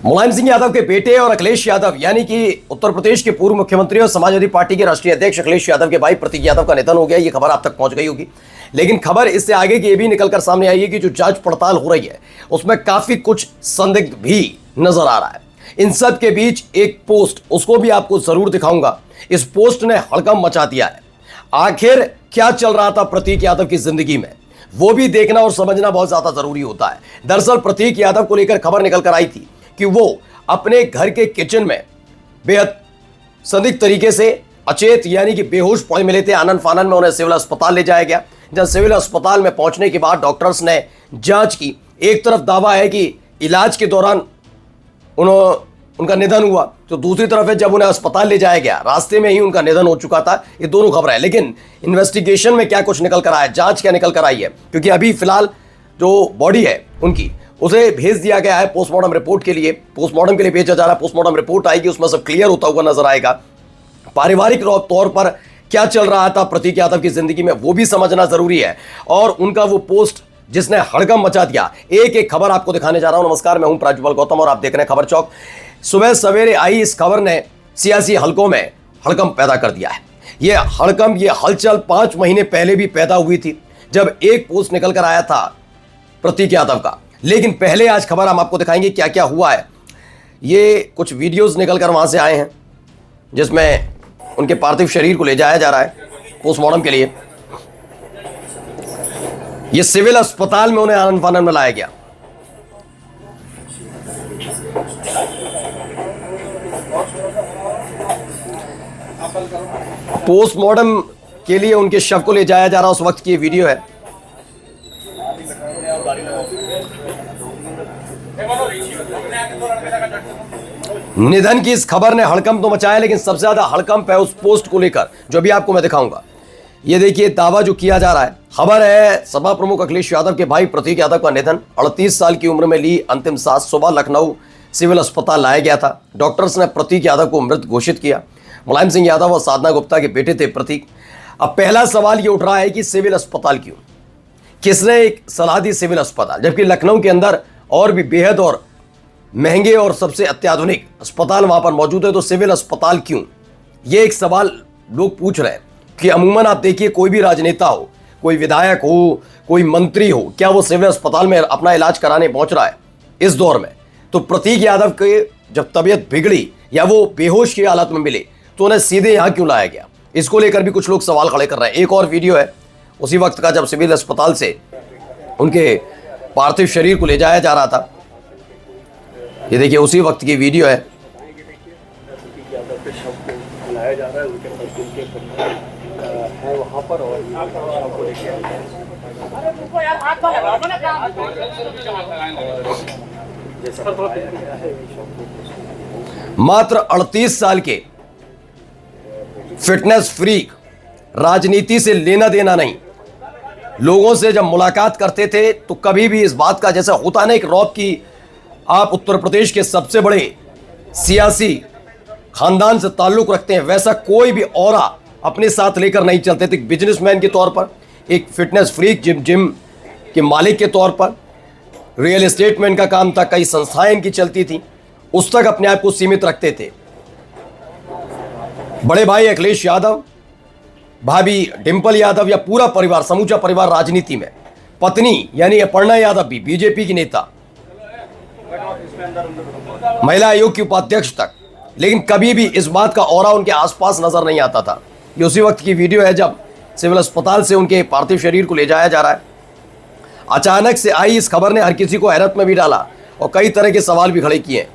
मुलायम सिंह यादव के बेटे और अखिलेश यादव यानी कि उत्तर प्रदेश के पूर्व मुख्यमंत्री और समाजवादी पार्टी के राष्ट्रीय अध्यक्ष अखिलेश यादव के भाई प्रतीक यादव का निधन हो गया। ये खबर आप तक पहुंच गई होगी, लेकिन खबर इससे आगे की ये भी निकलकर सामने आई है कि जो जांच पड़ताल हो रही है उसमें काफी कुछ संदिग्ध भी नजर आ रहा है। इन सब के बीच एक पोस्ट, उसको भी आपको जरूर दिखाऊंगा। इस पोस्ट ने हड़कंप मचा दिया है। आखिर क्या चल रहा था प्रतीक यादव की जिंदगी में, वो भी देखना और समझना बहुत ज्यादा जरूरी होता है। दरअसल प्रतीक यादव को लेकर खबर निकल कर आई थी कि वो अपने घर के किचन में बेहद संदिग्ध तरीके से अचेत यानी कि बेहोश पड़े मिले थे। आनन फानन में उन्हें सिविल अस्पताल ले जाया गया। जब सिविल अस्पताल में पहुंचने के बाद डॉक्टर्स ने जांच की। एक तरफ दावा है कि इलाज के दौरान उनका निधन हुआ, तो दूसरी तरफ है जब उन्हें अस्पताल ले जाया गया रास्ते में ही उनका निधन हो चुका था। ये दोनों खबर है, लेकिन इन्वेस्टिगेशन में क्या कुछ निकल कर आया, जांच क्या निकल कर आई है, क्योंकि अभी फिलहाल जो बॉडी है उनकी उसे भेज दिया गया है पोस्टमार्टम रिपोर्ट के लिए। पोस्टमार्टम के लिए भेजा जा रहा है। पोस्टमार्टम रिपोर्ट आएगी, उसमें सब क्लियर होता हुआ नजर आएगा। पारिवारिक तौर पर क्या चल रहा था प्रतीक यादव की जिंदगी में, वो भी समझना जरूरी है। और उनका वो पोस्ट जिसने हड़कंप मचा दिया, एक एक खबर आपको दिखाने जा रहा हूं। नमस्कार, मैं हूं प्राज्वल गौतम और आप देख रहे हैं खबर चौक। सुबह सवेरे आई इस खबर ने सियासी हलकों में हड़कंप पैदा कर दिया है। ये हड़कंप, ये हलचल 5 महीने पहले भी पैदा हुई थी जब एक पोस्ट निकल कर आया था प्रतीक यादव का। लेकिन पहले आज खबर हम आपको दिखाएंगे क्या क्या हुआ है। ये कुछ वीडियोस निकल कर वहां से आए हैं जिसमें उनके पार्थिव शरीर को ले जाया जा रहा है पोस्टमार्टम के लिए। ये सिविल अस्पताल में उन्हें आनन फानन में लाया गया। पोस्टमार्टम के लिए उनके शव को ले जाया जा रहा उस वक्त की ये वीडियो है। निधन की इस खबर ने हड़कंप तो मचाया, लेकिन सबसे ज्यादा हड़कंप है उस पोस्ट को लेकर जो भी आपको मैं दिखाऊंगा। ये देखिए दावा जो किया जा रहा है। खबर है सपा प्रमुख अखिलेश यादव के भाई प्रतीक यादव का निधन। 38 साल की उम्र में ली अंतिम सांस। सुबह लखनऊ सिविल अस्पताल लाया गया था। डॉक्टर्स ने प्रतीक यादव को मृत घोषित किया। मुलायम सिंह यादव और साधना गुप्ता के बेटे थे प्रतीक। अब पहला सवाल ये उठ रहा है कि सिविल अस्पताल क्यों, किसने एक सलाह दी सिविल अस्पताल, जबकि लखनऊ के अंदर और भी बेहद और महंगे और सबसे अत्याधुनिक अस्पताल वहां पर मौजूद है, तो सिविल अस्पताल क्यों, ये एक सवाल लोग पूछ रहे हैं। कि अमूमन आप देखिए कोई भी राजनेता हो, कोई विधायक हो, कोई मंत्री हो, क्या वो सिविल अस्पताल में अपना इलाज कराने पहुंच रहा है इस दौर में? तो प्रतीक यादव के जब तबीयत बिगड़ी या वो बेहोश की हालत में मिले तो उन्हें सीधे यहां क्यों लाया गया, इसको लेकर भी कुछ लोग सवाल खड़े कर रहे हैं। एक और वीडियो है उसी वक्त का जब सिविल अस्पताल से उनके पार्थिव शरीर को ले जाया जा रहा था। ये देखिए उसी वक्त की वीडियो है। मात्र 38 साल के फिटनेस फ्रीक, राजनीति से लेना देना नहीं। लोगों से जब मुलाकात करते थे तो कभी भी इस बात का, जैसा होता ना एक रौब की आप उत्तर प्रदेश के सबसे बड़े सियासी खानदान से ताल्लुक रखते हैं, वैसा कोई भी औरा अपने साथ लेकर नहीं चलते थे। बिजनेसमैन के तौर पर, एक फिटनेस फ्रीक, जिम के मालिक के तौर पर, रियल एस्टेट में इनका काम था, कई संस्थाएं इनकी चलती थी, उस तक अपने आप को सीमित रखते थे। बड़े भाई अखिलेश यादव, भाभी डिंपल यादव या पूरा परिवार, समूचा परिवार राजनीति में, पत्नी यानी अपर्णा यादव भी बीजेपी की नेता, महिला आयोग की उपाध्यक्ष तक, लेकिन कभी भी इस बात का औरा उनके आसपास नजर नहीं आता था। ये उसी वक्त की वीडियो है जब सिविल अस्पताल से उनके पार्थिव शरीर को ले जाया जा रहा है। अचानक से आई इस खबर ने हर किसी को हैरत में भी डाला और कई तरह के सवाल भी खड़े किए।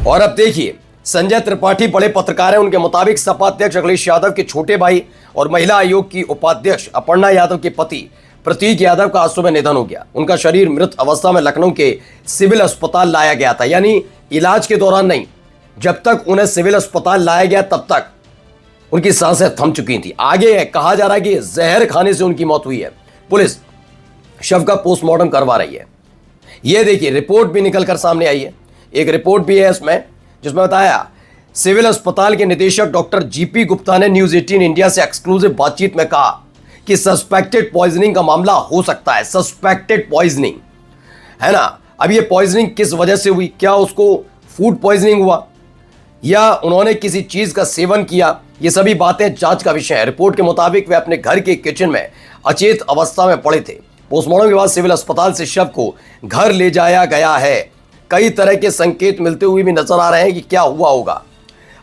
और अब देखिए संजय त्रिपाठी बड़े पत्रकार हैं, उनके मुताबिक सपा अध्यक्ष अखिलेश यादव के छोटे भाई और महिला आयोग की उपाध्यक्ष अपर्णा यादव के पति प्रतीक यादव का आज सुबह निधन हो गया। उनका शरीर मृत अवस्था में लखनऊ के सिविल अस्पताल लाया गया था, यानी इलाज के दौरान नहीं, जब तक उन्हें सिविल अस्पताल लाया गया तब तक उनकी सांसें थम चुकी थी। आगे कहा जा रहा है कि जहर खाने से उनकी मौत हुई है। पुलिस शव का पोस्टमार्टम करवा रही है। यह देखिए रिपोर्ट भी निकलकर सामने आई है। एक रिपोर्ट भी है इसमें जिसमें बताया सिविल अस्पताल के निदेशक डॉक्टर जीपी गुप्ता ने न्यूज 18 इंडिया से एक्सक्लूसिव बातचीत में कहा कि सस्पेक्टेड पॉइजनिंग का मामला हो सकता है। सस्पेक्टेड पॉइजनिंग है ना। अब ये पॉइजनिंग किस वजह से हुई, क्या उसको फूड पॉइजनिंग हुआ या उन्होंने किसी चीज का सेवन किया, ये सभी बातें जांच का विषय है। रिपोर्ट के मुताबिक वे अपने घर के किचन में अचेत अवस्था में पड़े थे। पोस्टमार्टम के बाद सिविल अस्पताल से शव को घर ले जाया गया है। कई तरह के संकेत मिलते हुए भी नजर आ रहे हैं कि क्या हुआ होगा।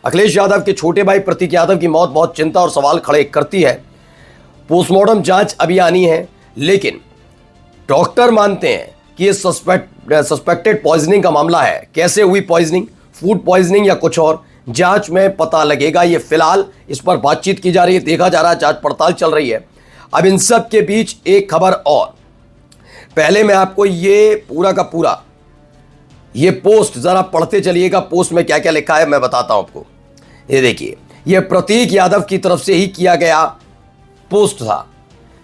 अखिलेश यादव के छोटे भाई प्रतीक यादव की मौत बहुत चिंता और सवाल खड़े करती है। पोस्टमार्टम जांच अभी आनी है, लेकिन डॉक्टर मानते हैं कि ये सस्पेक्टेड पॉइजनिंग का मामला है। कैसे हुई पॉइजनिंग, फूड पॉइजनिंग या कुछ और, जांच में पता लगेगा। ये फिलहाल इस पर बातचीत की जा रही है, देखा जा रहा है, जांच पड़ताल चल रही है। अब इन सब के बीच एक खबर और, पहले मैं आपको ये पूरा का पूरा ये पोस्ट जरा पढ़ते चलिएगा। पोस्ट में क्या क्या लिखा है मैं बताता हूं आपको। ये देखिए, ये प्रतीक यादव की तरफ से ही किया गया पोस्ट था,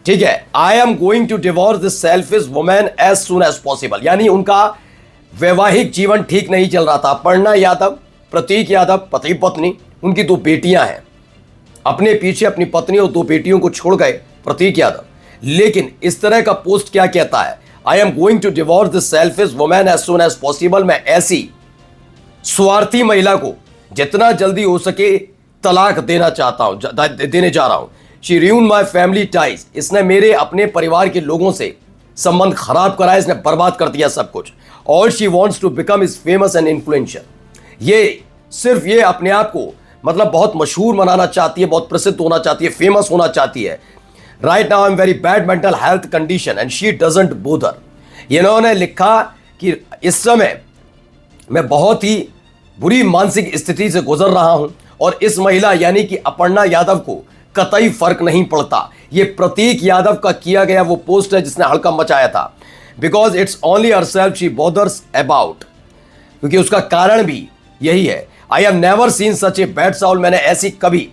ठीक है। I am going to divorce this selfish women as soon as possible, यानी उनका वैवाहिक जीवन ठीक नहीं चल रहा था। अपर्णा यादव, प्रतीक यादव पति पत्नी, उनकी 2 बेटियां हैं। अपने पीछे अपनी पत्नी और 2 बेटियों को छोड़ गए प्रतीक यादव। लेकिन इस तरह का पोस्ट क्या कहता है, I am going to divorce this selfish women as soon as possible. मैं ऐसी स्वार्थी महिला को जितना जल्दी हो सके तलाक देना चाहता हूं, देने जा रहा हूं। She ruined my family ties, इसने मेरे अपने परिवार के लोगों से संबंध खराब करा, इसने बर्बाद कर दिया सब कुछ। All she wants to become is famous and influential, ये सिर्फ ये अपने आप को मतलब बहुत मशहूर बनाना चाहती है, बहुत प्रसिद्ध होना चाहती है, फेमस होना चाहती है। Right now I am very bad mental health condition and she doesn't bother. इन्होंने लिखा कि इस समय मैं बहुत ही बुरी मानसिक स्थिति से गुजर रहा हूं और इस महिला यानी कि अपर्णा यादव को कतई फर्क नहीं पड़ता। ये प्रतीक यादव का किया गया वो पोस्ट है जिसने हड़कंप मचाया था। Because it's only herself she bothers about, क्योंकि उसका कारण भी यही है। I have never seen such a bad Saul, मैंने ऐसी कभी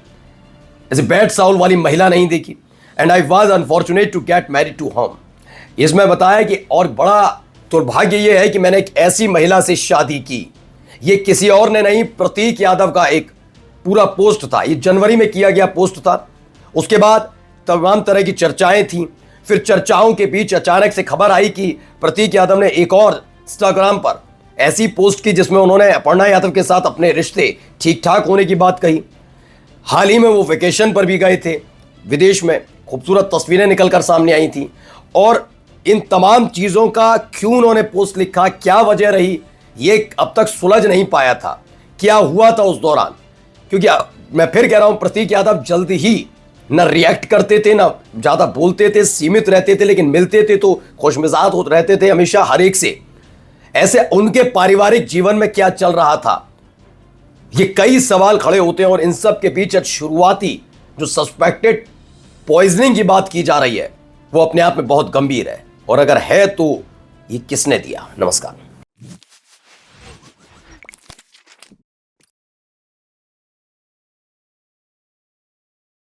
ऐसी बैड साउल वाली महिला नहीं देखी। And I was unfortunate to get married to him, इसमें बताया कि और बड़ा दुर्भाग्य यह है कि मैंने एक ऐसी महिला से शादी की। ये किसी और ने नहीं, प्रतीक यादव का एक पूरा पोस्ट था। ये जनवरी में किया गया पोस्ट था। उसके बाद तमाम तरह की चर्चाएं थी। फिर चर्चाओं के बीच अचानक से खबर आई कि प्रतीक यादव ने एक और इंस्टाग्राम पर ऐसी पोस्ट की जिसमें उन्होंने अपर्णा यादव के साथ अपने रिश्ते ठीक ठाक होने की बात कही। हाल ही में वो वेकेशन पर भी गए थे विदेश में, खूबसूरत तस्वीरें निकलकर सामने आई थी। और इन तमाम चीज़ों का क्यों उन्होंने पोस्ट लिखा, क्या वजह रही, ये अब तक सुलझ नहीं पाया था। क्या हुआ था उस दौरान, क्योंकि मैं फिर कह रहा हूं प्रतीक यादव जल्द ही न रिएक्ट करते थे, न ज़्यादा बोलते थे, सीमित रहते थे, लेकिन मिलते थे तो खुशमिजाज रहते थे हमेशा हर एक से। ऐसे उनके पारिवारिक जीवन में क्या चल रहा था, ये कई सवाल खड़े होते हैं। और इन सब के बीच शुरुआती जो सस्पेक्टेड पॉइजनिंग की बात की जा रही है वो अपने आप में बहुत गंभीर है, और अगर है तो ये किसने दिया। नमस्कार।